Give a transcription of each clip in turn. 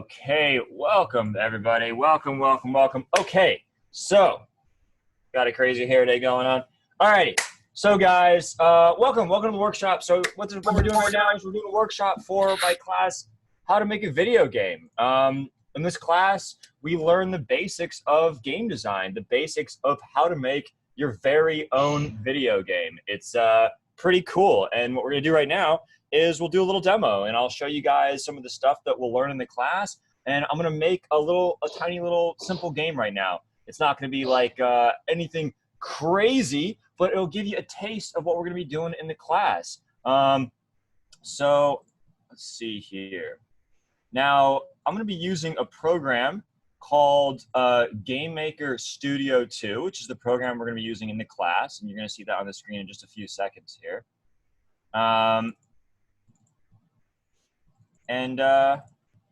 Okay, welcome everybody. Welcome. Okay, so got a crazy hair day going on. Alrighty, so guys, welcome to the workshop. So what we're doing right now is we're doing a workshop for my class, how to make a video game. In this class, we learn the basics of game design, the basics of how to make your very own video game. It's pretty cool, and what we're gonna do right now is we'll do a little demo, and I'll show you guys some of the stuff that we'll learn in the class, and I'm gonna make a tiny little simple game right now. It's not gonna be like anything crazy, but it'll give you a taste of what we're gonna be doing in the class. So let's see here. Now, I'm gonna be using a program called Game Maker Studio 2, which is the program we're gonna be using in the class, and you're gonna see that on the screen in just a few seconds here.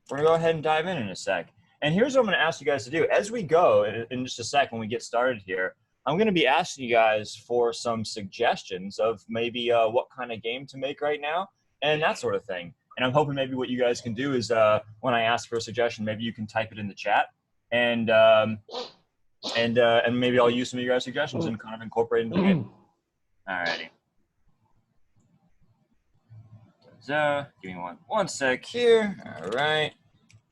We're gonna go ahead and dive in a sec. And here's what I'm gonna ask you guys to do. As we go, in just a sec when we get started here, I'm gonna be asking you guys for some suggestions of maybe what kind of game to make right now, and that sort of thing. And I'm hoping maybe what you guys can do is when I ask for a suggestion, maybe you can type it in the chat, and maybe I'll use some of your guys' suggestions and kind of incorporate it into the game. Alrighty. So, give me one sec here. All right.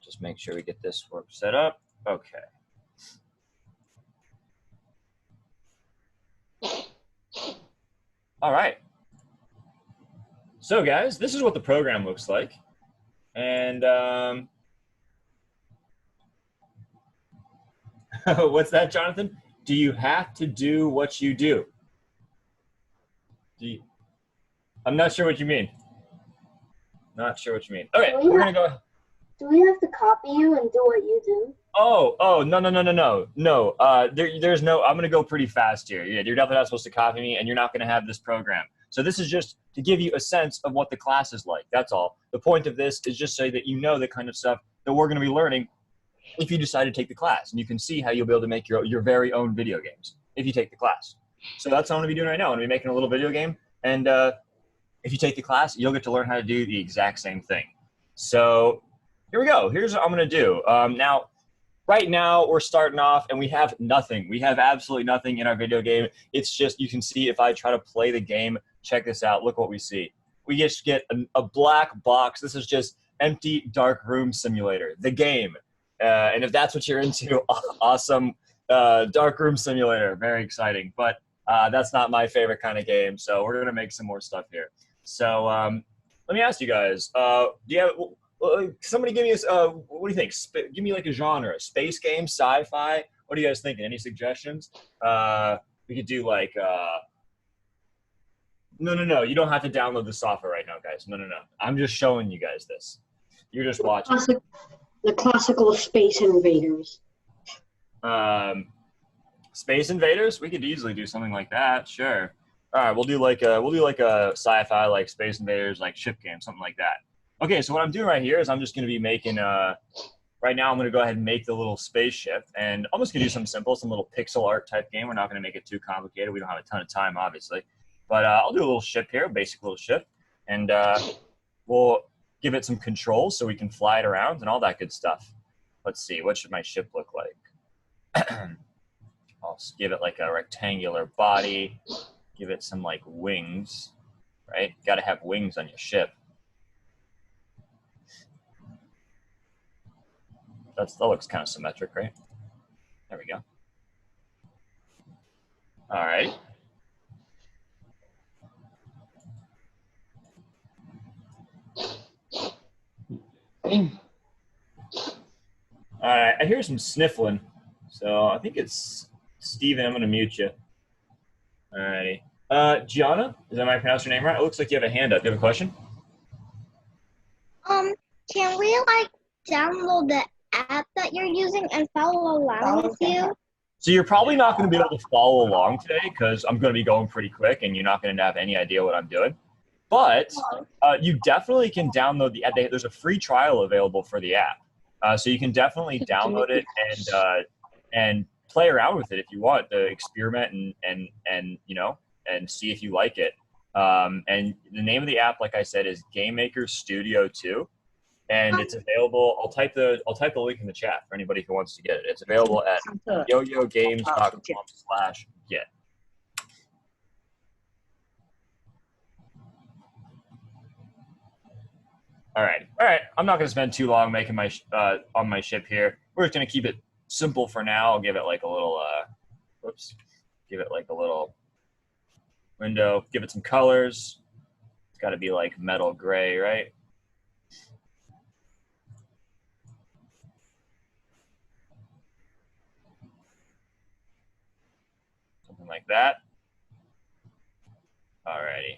Just make sure we get this work set up. Okay. All right. So, guys, this is what the program looks like. And what's that, Jonathan? Do you have to do what you do? I'm not sure what you mean. Not sure what you mean. Okay, we're gonna go. Do we have to copy you and do what you do? Oh, no. There's no. I'm gonna go pretty fast here. Yeah, you're definitely not supposed to copy me, and you're not gonna have this program. So this is just to give you a sense of what the class is like. That's all. The point of this is just so that you know the kind of stuff that we're gonna be learning if you decide to take the class, and you can see how you'll be able to make your very own video games if you take the class. So that's what I'm gonna be doing right now. I'm gonna be making a little video game, and if you take the class, you'll get to learn how to do the exact same thing. So here we go. Here's what I'm going to do. Now, right now, we're starting off, and we have nothing. We have absolutely nothing in our video game. It's just, you can see if I try to play the game, check this out. Look what we see. We just get a black box. This is just empty dark room simulator, the game. And if that's what you're into, awesome. Dark room simulator, very exciting. But that's not my favorite kind of game, so we're going to make some more stuff here. So let me ask you guys, do you have, somebody give me what do you think? Give me like a genre, space game, sci-fi. What are you guys thinking? Any suggestions? We could do like, no, you don't have to download the software right now, guys. No. I'm just showing you guys this. You're just watching. The classical Space Invaders. Space Invaders? We could easily do something like that, sure. All right, we'll do like a sci-fi, like Space Invaders, like ship game, something like that. Okay, so what I'm doing right here is I'm just going to be making, right now I'm going to go ahead and make the little spaceship, and I'm just going to do something simple, some little pixel art type game. We're not going to make it too complicated. We don't have a ton of time, obviously. But I'll do a little ship here, a basic little ship, and we'll give it some controls so we can fly it around and all that good stuff. Let's see, what should my ship look like? I'll give it like a rectangular body. Give it some like wings, right? Got to have wings on your ship. That looks kind of symmetric, right? There we go. All right. All right, I hear some sniffling, so I think it's Steven. I'm going to mute you. All righty. Gianna, am I pronouncing your name right? It looks like you have a hand up. Do you have a question? Can we like download the app that you're using and follow along with you? So you're probably not going to be able to follow along today because I'm going to be going pretty quick and you're not going to have any idea what I'm doing. But you definitely can download the app. There's a free trial available for the app. So you can definitely download it and play around with it if you want to experiment and you know, and see if you like it. And the name of the app, like I said, is Game Maker Studio 2. and it's available. I'll type the link in the chat for anybody who wants to get it. It's available at yoyogames.com/get. All right. I'm not going to spend too long making my on my ship here. We're just going to keep it simple for now. I'll give it like a little give it like a little window. Give it some colors. It's got to be like metal gray, right? Something like that. Alrighty.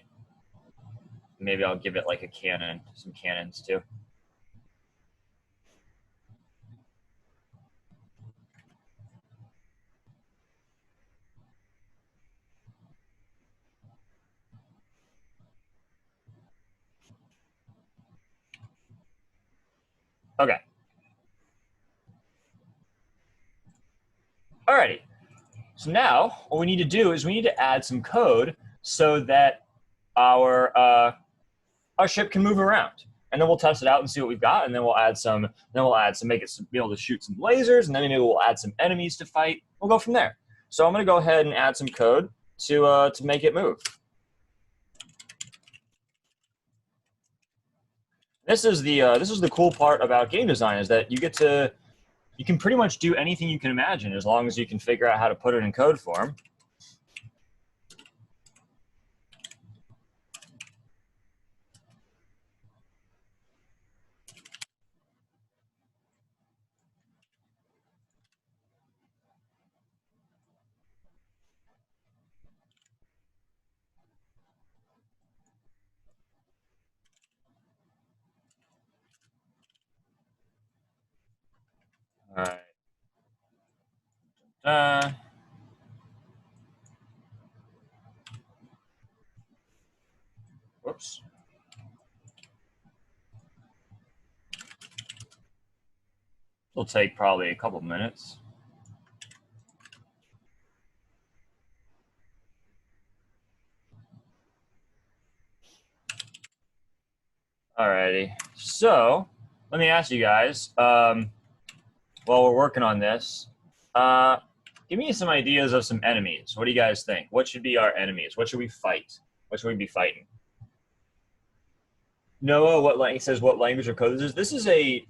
Maybe I'll give it like a cannon, some cannons too. Okay. Alrighty. So now what we need to do is we need to add some code so that our ship can move around. And then we'll test it out and see what we've got, and then we'll add some, make it be able to shoot some lasers, and then maybe we'll add some enemies to fight. We'll go from there. So I'm gonna go ahead and add some code to make it move. This is the cool part about game design, is that you can pretty much do anything you can imagine as long as you can figure out how to put it in code form. All right. Whoops. It'll take probably a couple minutes. Alrighty. So let me ask you guys, while we're working on this, give me some ideas of some enemies. What do you guys think? What should be our enemies? What should we fight? What should we be fighting? Noah, he says what language or code this is. This is a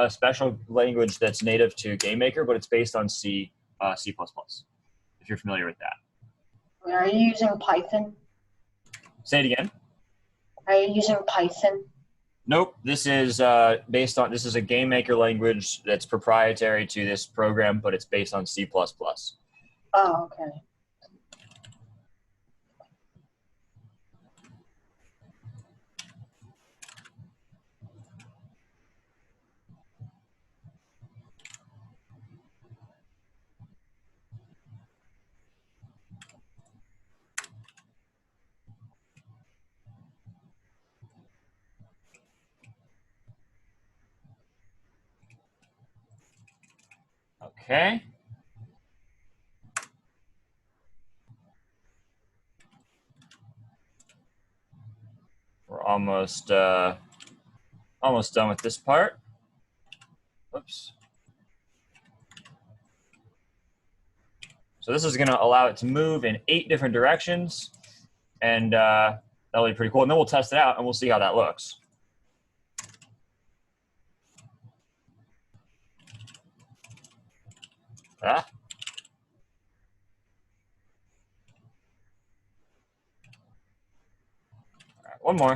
special language that's native to GameMaker, but it's based on C++, if you're familiar with that. Are you using Python? Say it again. Are you using Python? Nope. This is this is a GameMaker language that's proprietary to this program, but it's based on C++. Oh, okay. Okay. We're almost done with this part. Whoops. So this is going to allow it to move in 8 different directions, and that'll be pretty cool. And then we'll test it out, and we'll see how that looks. Ah. All right, one more.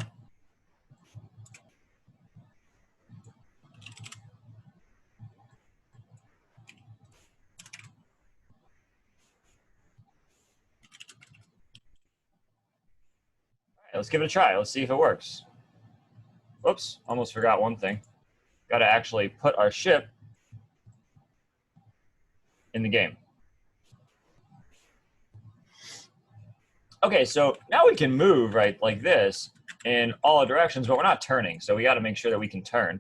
Let's give it a try. Let's see if it works. Whoops, almost forgot one thing. Got to actually put our ship in the game. Okay, so now we can move, right, like this in all directions, but we're not turning, so we got to make sure that we can turn.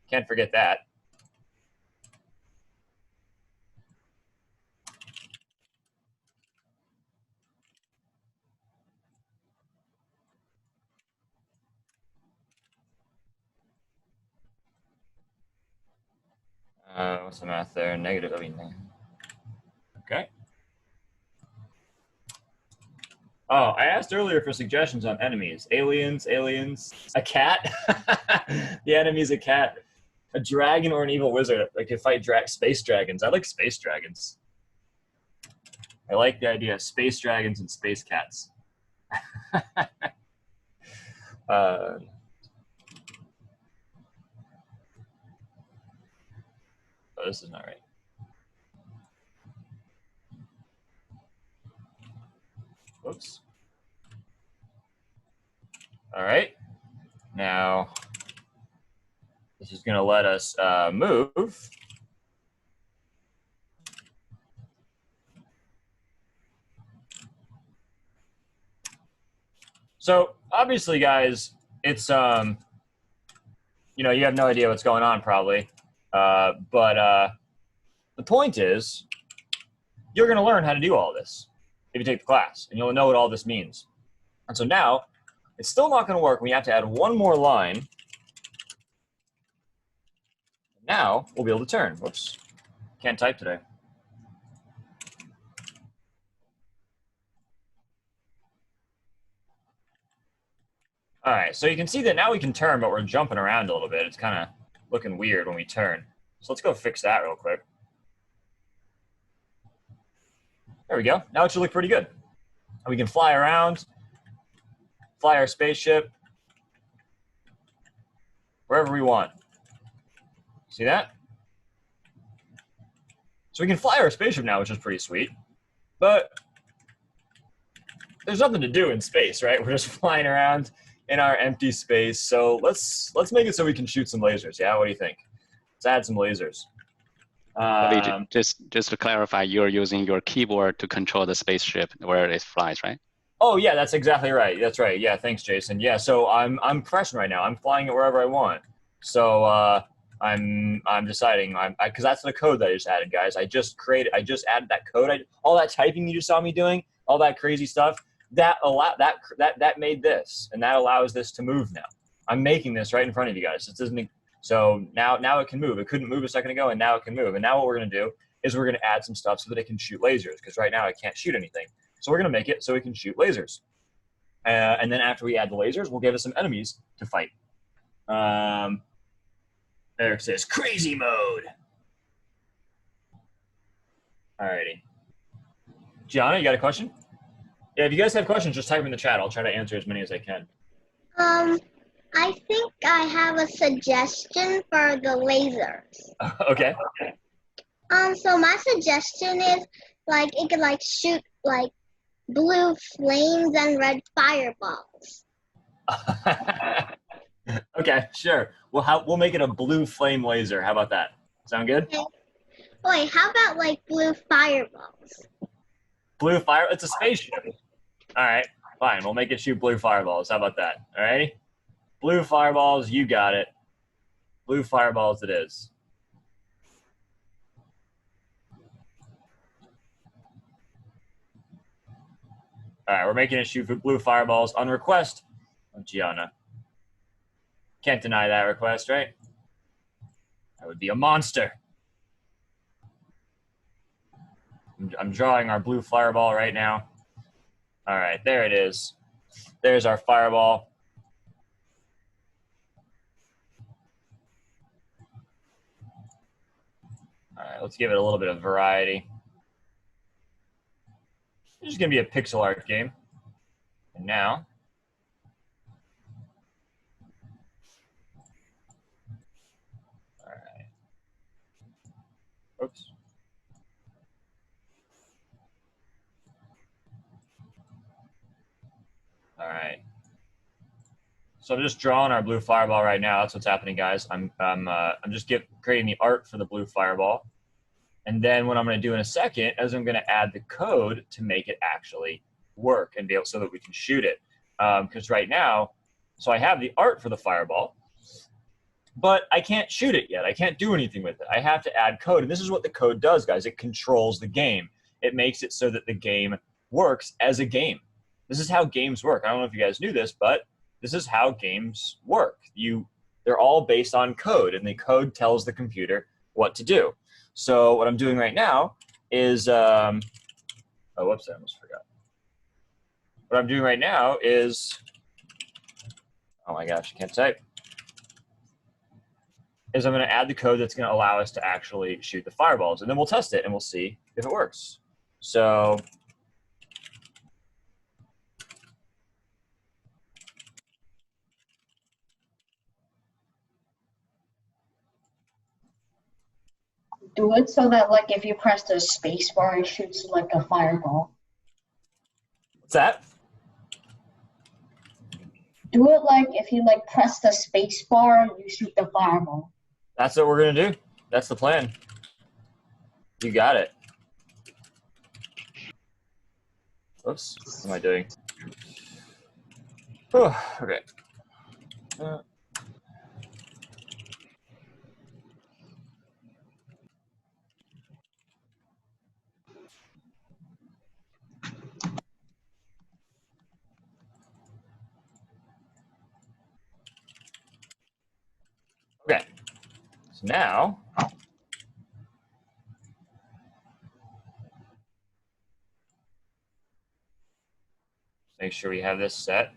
Can't forget that. What's the math there? Negative. I mean, okay. Oh, I asked earlier for suggestions on enemies. Aliens, a cat. The enemy's a cat. A dragon or an evil wizard. I could fight space dragons. I like space dragons. I like the idea of space dragons and space cats. Oh, this is not right. Whoops. All right. Now, this is going to let us move. So obviously, guys, it's, you know, you have no idea what's going on probably. But the point is, you're going to learn how to do all this if you take the class, and you'll know what all this means. And so now, it's still not going to work. We have to add one more line. Now, we'll be able to turn. Whoops. Can't type today. All right, so you can see that now we can turn, but we're jumping around a little bit. It's kind of looking weird when we turn. So let's go fix that real quick. There we go. Now it should look pretty good. And we can fly around, fly our spaceship wherever we want. See that? So we can fly our spaceship now, which is pretty sweet. But there's nothing to do in space, right? We're just flying around in our empty space. So let's make it so we can shoot some lasers. Yeah, what do you think? Let's add some lasers. Just to clarify, you're using your keyboard to control the spaceship where it flies, right? Oh yeah, that's exactly right. That's right. Yeah, thanks, Jason. Yeah, so I'm pressing right now. I'm flying it wherever I want. So I'm deciding because that's the code that I just added, guys. I just added that code. All that typing you just saw me doing, all that crazy stuff. That made this, and that allows this to move now. I'm making this right in front of you guys. This doesn't. So now it can move. It couldn't move a second ago, and now it can move. And now what we're going to do is we're going to add some stuff so that it can shoot lasers, because right now it can't shoot anything. So we're going to make it so it can shoot lasers. And then after we add the lasers, we'll give it some enemies to fight. Eric says, crazy mode. Alrighty. Gianna, you got a question? Yeah, if you guys have questions, just type them in the chat. I'll try to answer as many as I can. I think I have a suggestion for the lasers. Okay. So my suggestion is like it could like shoot like blue flames and red fireballs. Okay, sure. We'll make it a blue flame laser. How about that? Sound good? Okay. Wait, how about like blue fireballs? Blue fire? It's a spaceship. All right, fine. We'll make it shoot blue fireballs. How about that? All righty? Blue fireballs, you got it. Blue fireballs it is. All right, we're making it shoot blue fireballs on request of Gianna. Can't deny that request, right? That would be a monster. I'm drawing our blue fireball right now. All right, there it is. There's our fireball. All right, let's give it a little bit of variety. It's just gonna be a pixel art game. And now, all right. Oops. All right. So I'm just drawing our blue fireball right now. That's what's happening, guys. I'm just creating the art for the blue fireball. And then what I'm going to do in a second is I'm going to add the code to make it actually work and be able so that we can shoot it. Because right now, so I have the art for the fireball, but I can't shoot it yet. I can't do anything with it. I have to add code. And this is what the code does, guys. It controls the game. It makes it so that the game works as a game. This is how games work. I don't know if you guys knew this, but this is how games work. They're all based on code, and the code tells the computer what to do. So what I'm doing right now is, oh, whoops, I almost forgot. What I'm doing right now is, oh my gosh, I can't type, is I'm going to add the code that's going to allow us to actually shoot the fireballs. And then we'll test it and we'll see if it works. So Do it so that like if you press the space bar, it shoots like a fireball. what's that? Do it like if you like press the space bar, you shoot the fireball. That's what we're going to do. That's the plan. You got it. Oops, what am I doing? Oh, okay. Okay, so now, make sure we have this set.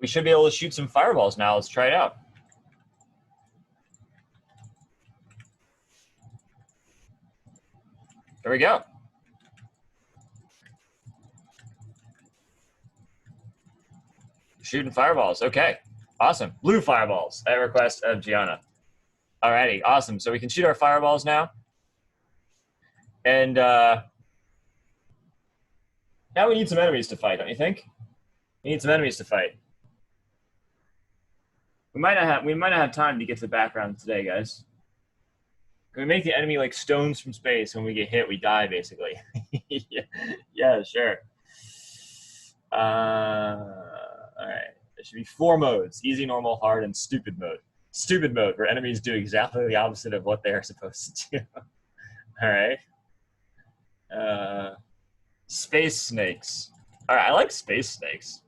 We should be able to shoot some fireballs now. Let's try it out. There we go. Shooting fireballs. Okay, awesome. Blue fireballs at request of Gianna. Alrighty, awesome. So we can shoot our fireballs now. And now we need some enemies to fight, don't you think? We need some enemies to fight. We might not have time to get to the background today, guys. Can we make the enemy like stones from space? When we get hit, we die, basically. Yeah, sure. All right, there should be 4 modes: easy, normal, hard, and stupid mode. Stupid mode, where enemies do exactly the opposite of what they are supposed to do. All right. Space snakes. All right, I like space snakes.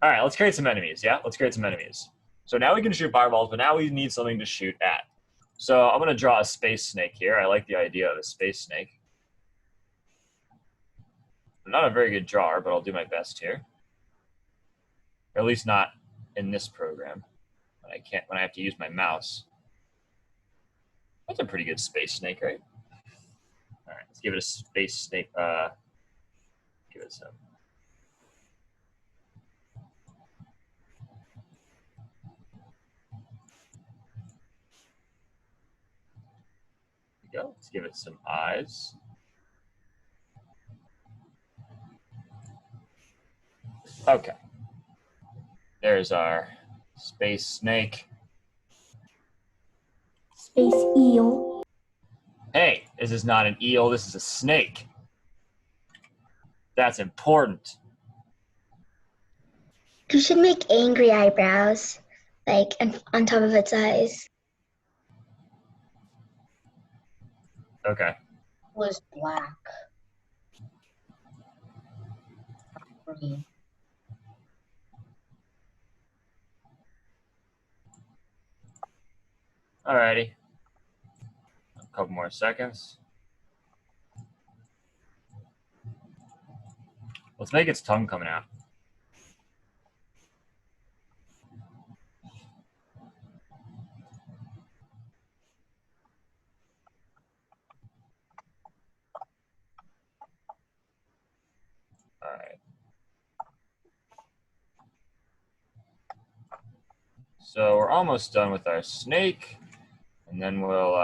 All right, let's create some enemies, yeah? Let's create some enemies. So now we can shoot fireballs, but now we need something to shoot at. So I'm gonna draw a space snake here. I like the idea of a space snake. I'm not a very good drawer, but I'll do my best here. Or at least not in this program. When I have to use my mouse. That's a pretty good space snake, right? All right, let's give it a space snake. Give it some. There we go. Let's give it some eyes. Okay. There's our space snake. Space eel. Hey, this is not an eel, this is a snake. That's important. You should make angry eyebrows, like on top of its eyes. Okay. It was black. Green. Alrighty. A couple more seconds. Let's make its tongue coming out. All right. So we're almost done with our snake, and then we'll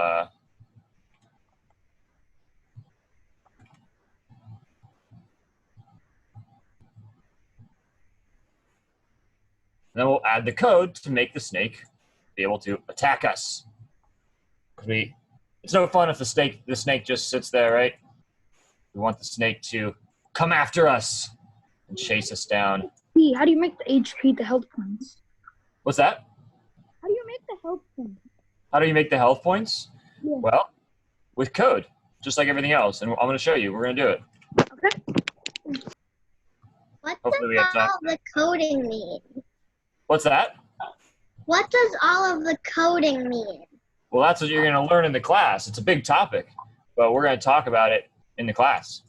add the code to make the snake be able to attack us. It's no fun if the snake just sits there, right? We want the snake to come after us and chase us down. Hey, how do you make the HP the health points? What's that? How do you make the health points? How do you make the health points? Yeah. Well, with code, just like everything else. And I'm going to show you. We're going to do it. Okay. What Hopefully we have does time. all the coding mean? What's that? What does all of the coding mean? Well, that's what you're going to learn in the class. It's a big topic, but we're going to talk about it in the class.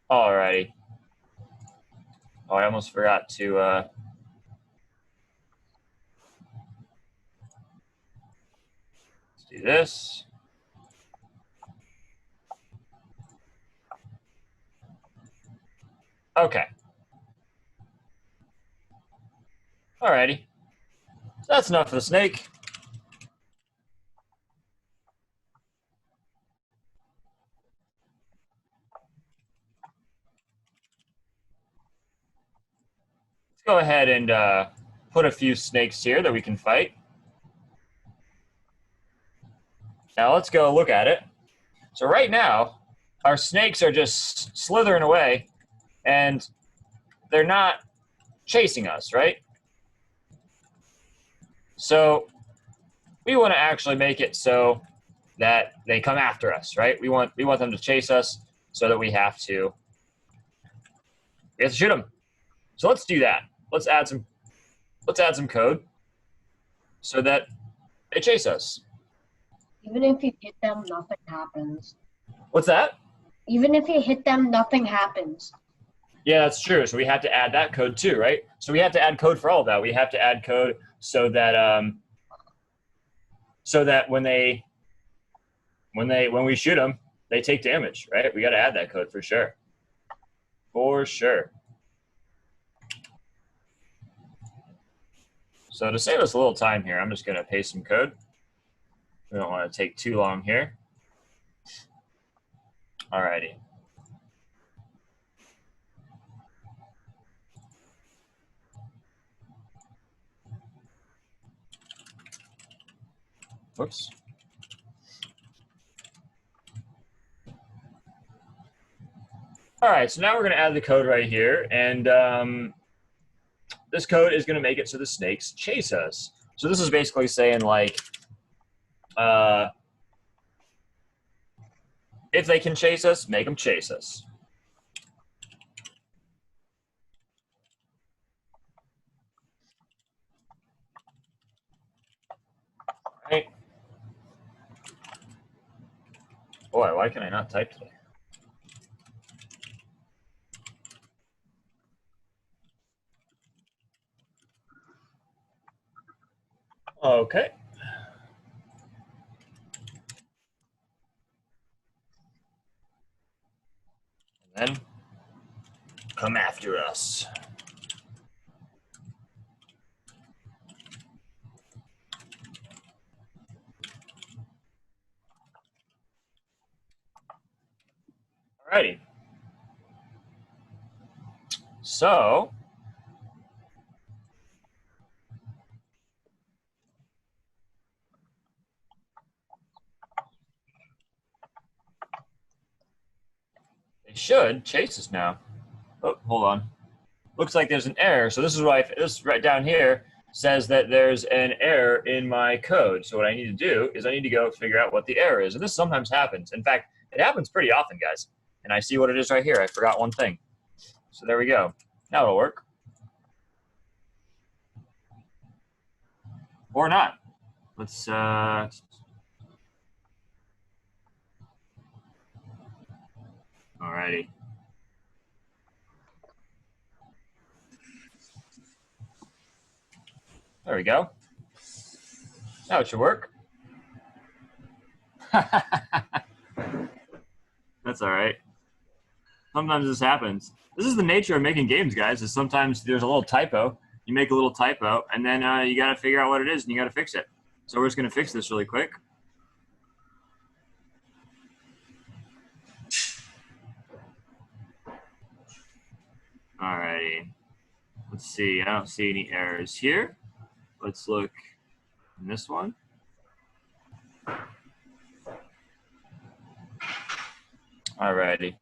Alrighty. Oh, I almost forgot to let's do this. Okay. Alrighty. So that's enough for the snake. Go ahead and put a few snakes here that we can fight. Now let's go look at it. So right now, our snakes are just slithering away, and they're not chasing us, right? So we want to actually make it so that they come after us, right? We want them to chase us so that we have to shoot them. So let's do that. Let's add some code so that they chase us. Even if you hit them, nothing happens. What's that? Even if you hit them, nothing happens. Yeah, that's true. So we have to add that code too, right? So we have to add code for all of that. We have to add code so that when we shoot them, they take damage, right? We got to add that code for sure. For sure. So to save us a little time here, I'm just going to paste some code. We don't want to take too long here. Alrighty. Whoops. All right, so now we're going to add the code right here, and this code is going to make it so the snakes chase us. So this is basically saying, like, if they can chase us, make them chase us. All right. Boy, why can I not type today? Okay. And then come after us. Alrighty. So they should chase us now. Oh, hold on. Looks like there's an error. So this is why this right down here says that there's an error in my code. So what I need to do is I need to go figure out what the error is. And this sometimes happens. In fact, it happens pretty often, guys. And I see what it is right here. I forgot one thing. So there we go. Now it'll work. Or not. Let's alrighty. There we go. Now it should work. That's all right. Sometimes this happens. This is the nature of making games, guys, is sometimes there's a little typo. You make a little typo, and then you got to figure out what it is, and you got to fix it. So we're just going to fix this really quick. All righty. Let's see. I don't see any errors here. Let's look in this one. All righty.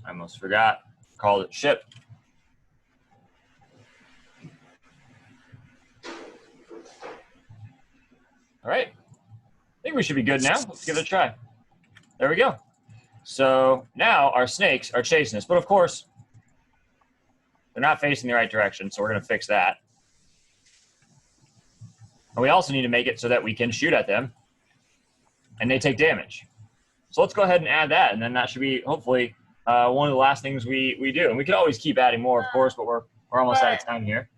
I almost forgot. Called it ship. All right. I think we should be good now. Let's give it a try. There we go. So now our snakes are chasing us, but of course, they're not facing the right direction, so we're going to fix that. And we also need to make it so that we can shoot at them, and they take damage. So let's go ahead and add that, and then that should be, hopefully, one of the last things we do. And we could always keep adding more, of course, but we're almost out of time here.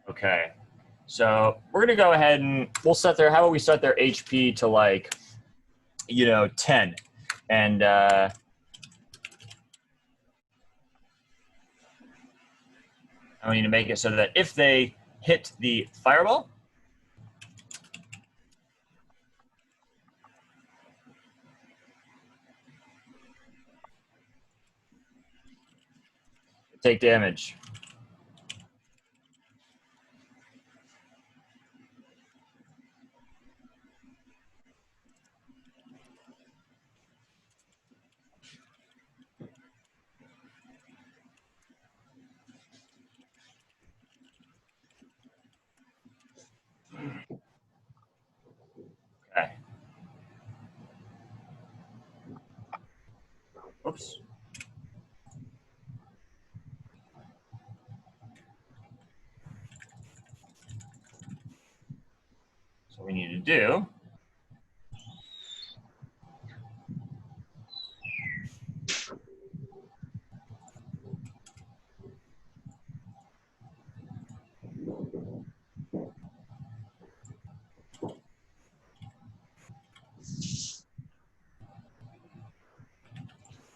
Okay, so we're gonna go ahead and we'll set their, how about we set their HP to like, 10. And I need to make it so that if they hit the fireball, take damage. Okay. Oops. So we need to do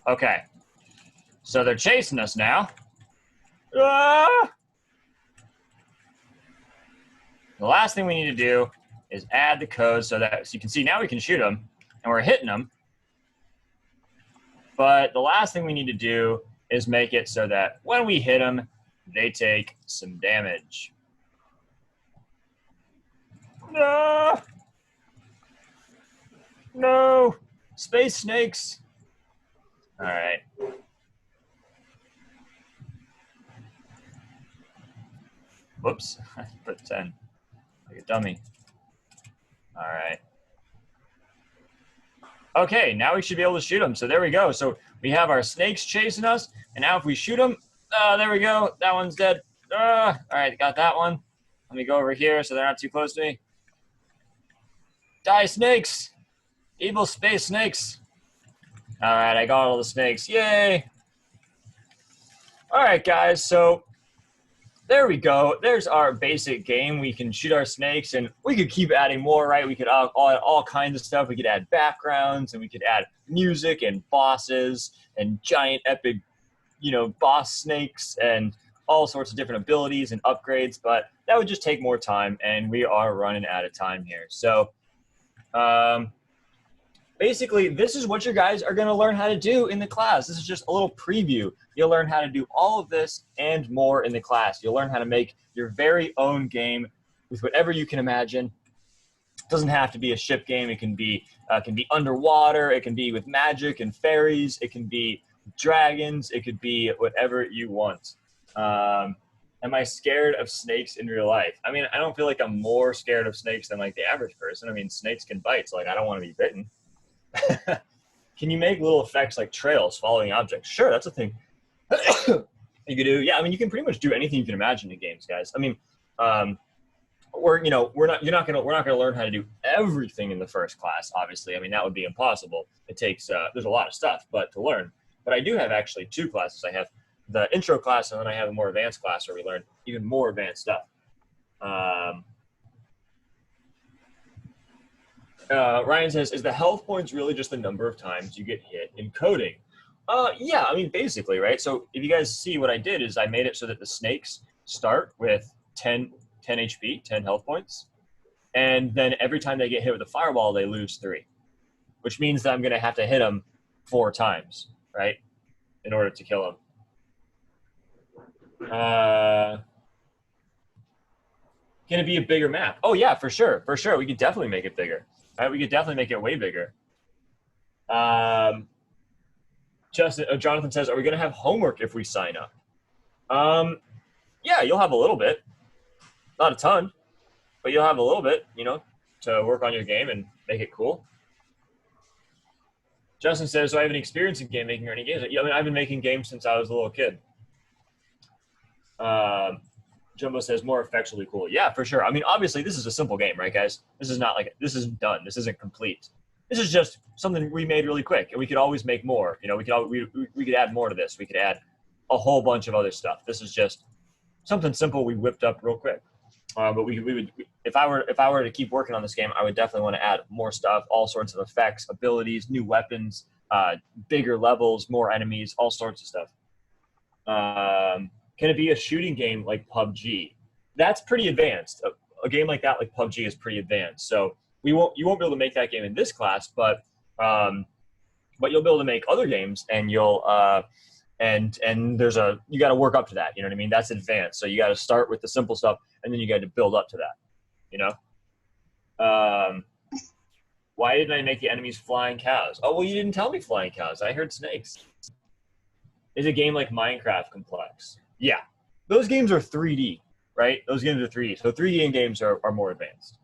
okay. So they're chasing us now. Ah! The last thing we need to do is add the code so you can see now we can shoot them and we're hitting them. But the last thing we need to do is make it so that when we hit them, they take some damage. No! No! Space snakes! All right. Whoops, I put 10. Like a dummy. All right. Okay, now we should be able to shoot them. So there we go. So we have our snakes chasing us, and now if we shoot them, there we go. That one's dead. All right, got that one. Let me go over here so they're not too close to me. Die, snakes! Evil space snakes. All right, I got all the snakes. Yay! All right, guys, so there we go. There's our basic game. We can shoot our snakes, and we could keep adding more, right? We could add all kinds of stuff. We could add backgrounds, and we could add music and bosses and giant epic, boss snakes and all sorts of different abilities and upgrades, but that would just take more time, and we are running out of time here. So basically, this is what you guys are going to learn how to do in the class. This is just a little preview. You'll learn how to do all of this and more in the class. You'll learn how to make your very own game with whatever you can imagine. It doesn't have to be a ship game. It can be underwater. It can be with magic and fairies. It can be dragons. It could be whatever you want. Am I scared of snakes in real life? I mean, I don't feel like I'm more scared of snakes than like the average person. I mean, snakes can bite, so like I don't want to be bitten. Can you make little effects like trails following objects? Sure, that's a thing. You could do, yeah. I mean, you can pretty much do anything you can imagine in games, guys. I mean, we're not gonna learn how to do everything in the first class. Obviously, I mean that would be impossible. It takes there's a lot of stuff, but to learn. But I do have actually 2 classes. I have the intro class, and then I have a more advanced class where we learn even more advanced stuff. Ryan says, is the health points really just the number of times you get hit in coding? Yeah, I mean, basically, right? So if you guys see what I did is I made it so that the snakes start with 10 HP, 10 health points. And then every time they get hit with a fireball, they lose 3, which means that I'm going to have to hit them 4 times, right, in order to kill them. Can it be a bigger map? Oh, yeah, for sure. For sure. We could definitely make it bigger. Right? We could definitely make it way bigger. Jonathan says, are we going to have homework if we sign up? Yeah, you'll have a little bit. Not a ton, but you'll have a little bit, you know, to work on your game and make it cool. Justin says, do I have any experience in game making or any games? Yeah, I mean, I've been making games since I was a little kid. Jumbo says, more effects will be cool. Yeah, for sure. I mean, obviously, this is a simple game, right, guys? This is not like, this isn't done. This isn't complete. This is just something we made really quick, and we could always make more. You know, we could add more to this. We could add a whole bunch of other stuff. This is just something simple we whipped up real quick. But we would, if I were to keep working on this game, I would definitely want to add more stuff, all sorts of effects, abilities, new weapons, bigger levels, more enemies, all sorts of stuff. Can it be a shooting game like PUBG? That's pretty advanced. A game like that, like PUBG, is pretty advanced. So you won't be able to make that game in this class, but you'll be able to make other games, and you'll and you got to work up to that. You know what I mean? That's advanced. So you got to start with the simple stuff, and then you got to build up to that. You know? Why didn't I make the enemies flying cows? Oh, well, you didn't tell me flying cows. I heard snakes. Is a game like Minecraft complex? Yeah, those games are 3D, right? Those games are 3D. So 3D games are more advanced.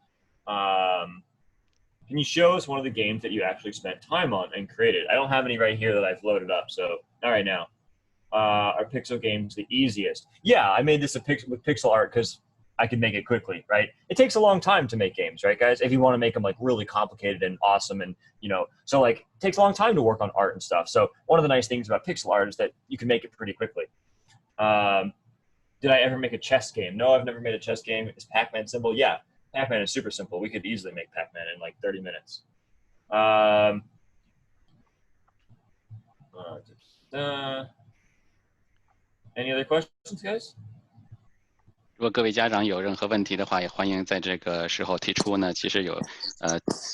Can you show us one of the games that you actually spent time on and created? I don't have any right here that I've loaded up, so not right now. Are pixel games the easiest? Yeah, I made this with pixel art because I could make it quickly, right? It takes a long time to make games, right, guys? If you want to make them like really complicated and awesome, and you know, so like it takes a long time to work on art and stuff. So one of the nice things about pixel art is that you can make it pretty quickly. Did I ever make a chess game? No, I've never made a chess game. Is Pac-Man simple? Yeah, Pac-Man is super simple. We could easily make Pac-Man in like 30 minutes. Any other questions, guys? 如果各位家长有任何问题的话，也欢迎在这个时候提出呢。其实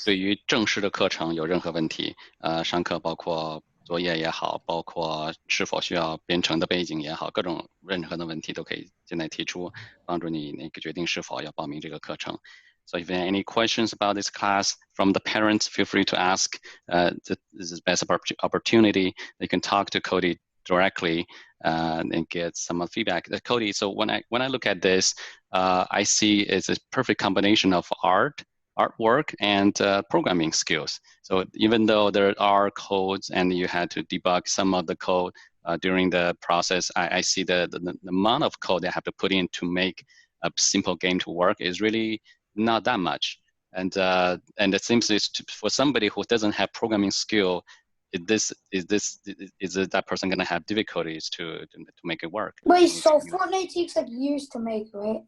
对于正式的课程有任何问题，上课包括作业也好，包括是否需要编程的背景也好，各种任何的问题都可以现在提出，帮助你那个决定是否要报名这个课程。So if you have any questions about this class from the parents, feel free to ask. This is the best opportunity. You can talk to Cody directly and get some feedback. Cody, so when I look at this, I see it's a perfect combination of artwork and programming skills. So even though there are codes and you had to debug some of the code during the process, I see the amount of code they have to put in to make a simple game to work is really not that much. And it seems for somebody who doesn't have programming skill, is that person going to have difficulties to make it work? Wait, so Fortnite takes like years to make, right?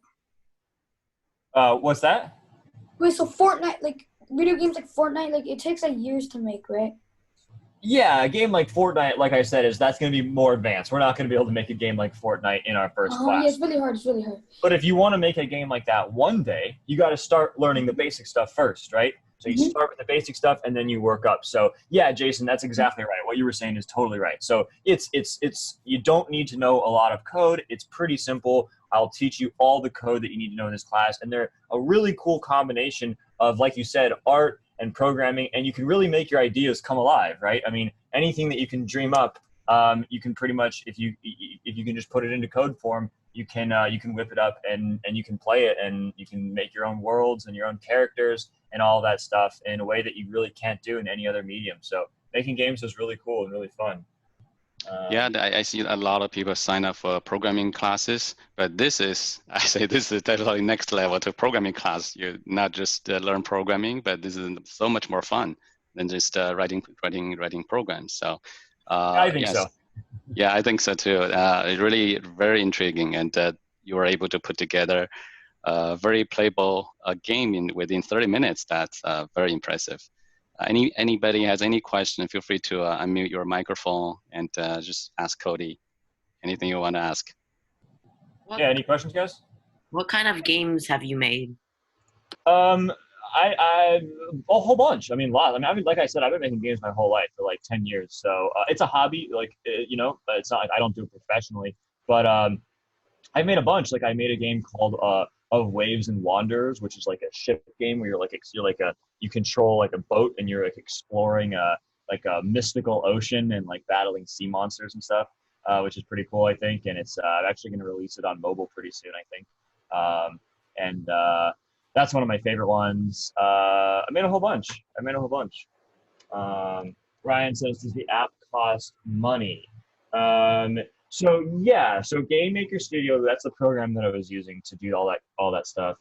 What's that? Wait, so Fortnite, like video games like Fortnite, like it takes like years to make, right? Yeah, a game like Fortnite, like I said, that's going to be more advanced. We're not going to be able to make a game like Fortnite in our first class. Yeah, it's really hard. It's really hard. But if you want to make a game like that one day, you got to start learning the basic stuff first, right? So you start with the basic stuff and then you work up. So yeah, Jason, that's exactly right. What you were saying is totally right. So it's you don't need to know a lot of code. It's pretty simple. I'll teach you all the code that you need to know in this class. And they're a really cool combination of, like you said, art and programming, and you can really make your ideas come alive, right? I mean, anything that you can dream up, you can pretty much, if you can just put it into code form, you can whip it up and you can play it, and you can make your own worlds and your own characters and all that stuff in a way that you really can't do in any other medium. So making games is really cool and really fun. Yeah, I see a lot of people sign up for programming classes, but this is definitely next level to programming class. You not just learn programming, but this is so much more fun than just writing programs. So I think so. Yeah, I think so too. It's really very intriguing, and you were able to put together a very playable game within 30 minutes. That's very impressive. Anybody has any question, feel free to unmute your microphone and just ask Cody anything you want to ask. Yeah, any questions, guys? What kind of games have you made? I a whole bunch. I mean, a lot. I mean, like I said, I've been making games my whole life for like 10 years. So it's a hobby, like, you know, it's not like I don't do it professionally, but I've made a bunch. Like I made a game called Of Waves and Wanderers, which is like a ship game where you control like a boat and you're like exploring like a mystical ocean and like battling sea monsters and stuff, which is pretty cool, I think. And it's actually going to release it on mobile pretty soon, I think. That's one of my favorite ones. I made a whole bunch. Ryan says, does the app cost money? So Game Maker Studio, that's the program that I was using to do all that stuff.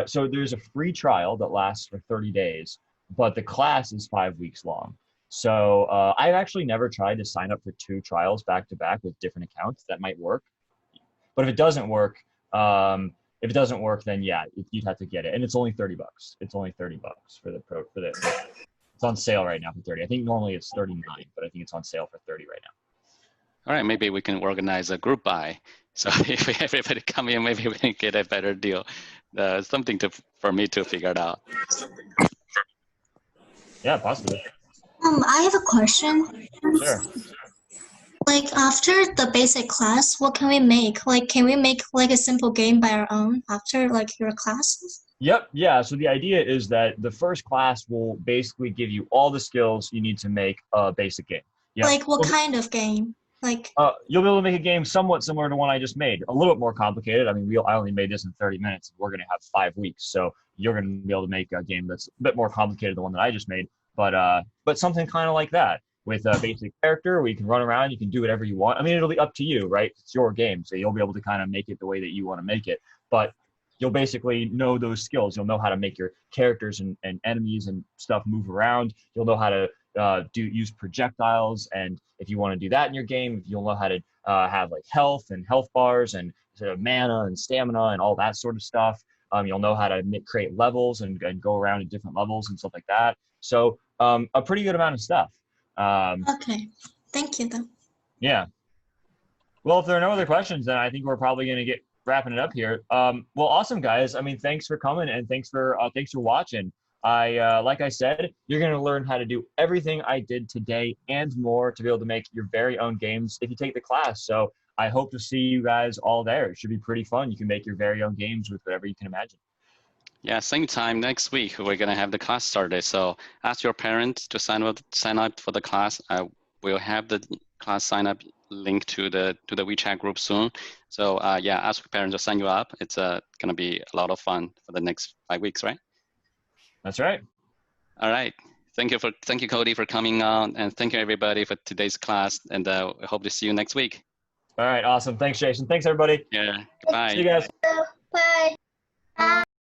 So there's a free trial that lasts for 30 days, but the class is 5 weeks long. So I've actually never tried to sign up for 2 trials back to back with different accounts. That might work, but if it doesn't work, then yeah, you'd have to get it, and it's only $30. It's only $30 for the pro. It's on sale right now for 30. I think normally it's 39, but I think it's on sale for 30 right now. All right, maybe we can organize a group buy. So if everybody come in, maybe we can get a better deal. Something for me to figure it out. Yeah, possibly. I have a question. Sure. Like after the basic class, what can we make? Like, can we make like a simple game by our own after like your classes? Yep. Yeah. So the idea is that the first class will basically give you all the skills you need to make a basic game. Yeah. Like what kind of game? Like you'll be able to make a game somewhat similar to one I just made. A little bit more complicated. I mean, I only made this in 30 minutes. We're going to have 5 weeks, so you're going to be able to make a game that's a bit more complicated than the one that I just made. But something kind of like that with a basic character where you can run around, you can do whatever you want. I mean, it'll be up to you, right? It's your game, so you'll be able to kind of make it the way that you want to make it. But you'll basically know those skills. You'll know how to make your characters and enemies and stuff move around. You'll know how to use projectiles, and if you want to do that in your game, you'll know how to have like health and health bars and sort of mana and stamina and all that sort of stuff. You'll know how to create levels and go around in different levels and stuff like that. So a pretty good amount of stuff. Okay, thank you though. Yeah. Well, if there are no other questions, then I think we're probably going to get wrapping it up here. Well, awesome, guys. I mean, thanks for coming, and thanks for watching. Like I said, you're going to learn how to do everything I did today and more to be able to make your very own games if you take the class. So I hope to see you guys all there. It should be pretty fun. You can make your very own games with whatever you can imagine. Yeah, same time next week, we're going to have the class started. So ask your parents to sign up for the class. We'll have the class sign up link to the WeChat group soon. So yeah, ask your parents to sign you up. It's going to be a lot of fun for the next 5 weeks, right? That's right. All right. Thank you, Cody, for coming on, and thank you everybody for today's class. And I hope to see you next week. All right. Awesome. Thanks, Jason. Thanks, everybody. Yeah. Goodbye. See you guys. Bye.